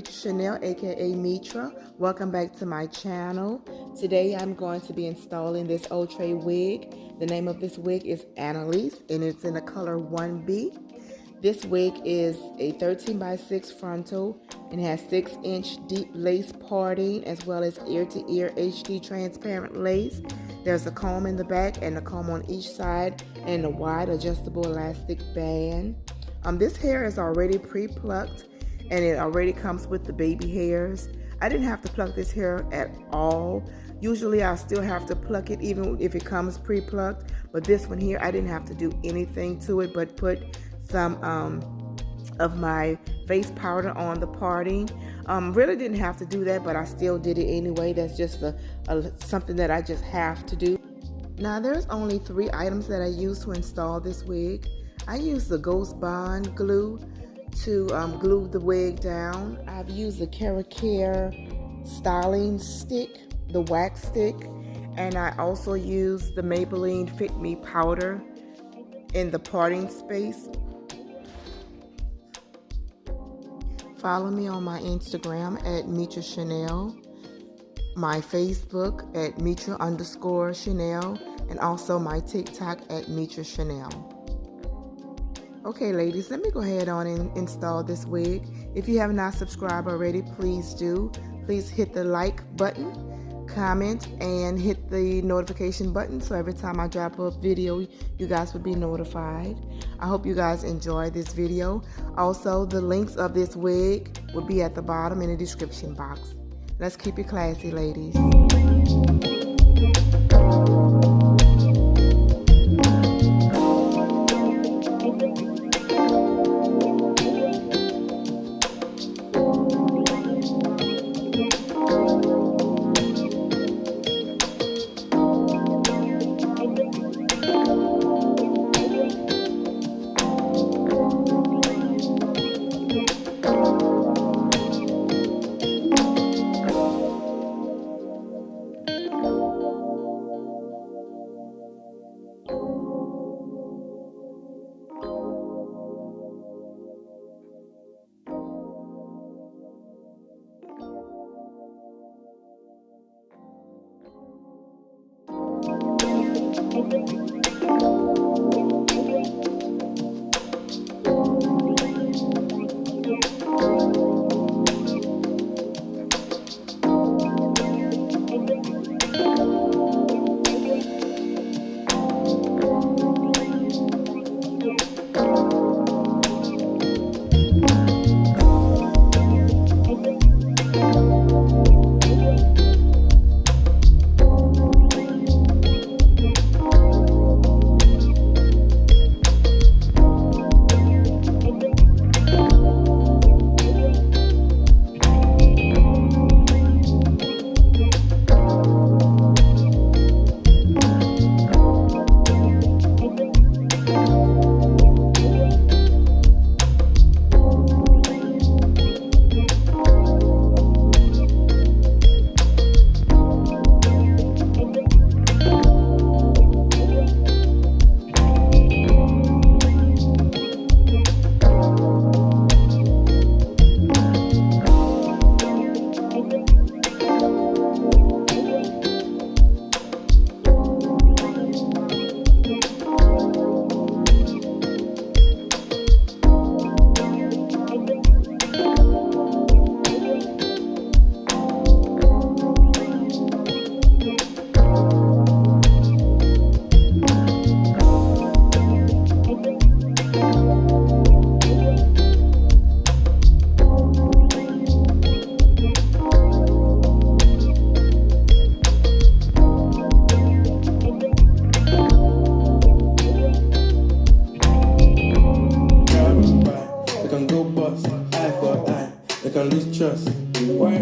Metra Chinelle, aka Metra. Welcome back to my channel. Today I'm going to be installing this Outre wig. The name of this wig is Annalise and it's in the color 1B. This wig is a 13x6 frontal and has 6-inch deep lace parting as well as ear-to-ear HD transparent lace. There's a comb in the back and a comb on each side and a wide adjustable elastic band. This hair is already pre-plucked and it already comes with the baby hairs. I didn't have to pluck this hair at all. Usually I still have to pluck it even if it comes pre-plucked, but this one here I didn't have to do anything to it but put some of my face powder on the parting. Really didn't have to do that, but I still did it anyway. That's just something that I just have to do. Now there's only 3 items that I use to install this wig. I use the Ghostbond glue to glue the wig down. I've used the KeraCare styling stick, the wax stick, and I also use the Maybelline Fit Me powder in the parting space. Follow me on my Instagram at Metra Chinelle, my Facebook at Metra_Chinelle, and also my TikTok at Metra Chinelle. Okay, ladies, let me go ahead on and install this wig. If you have not subscribed already, please do. Please hit the like button, comment, and hit the notification button so every time I drop a video, you guys will be notified. I hope you guys enjoy this video. Also, the links of this wig will be at the bottom in the description box. Let's keep it classy, ladies. They can lose trust. Why?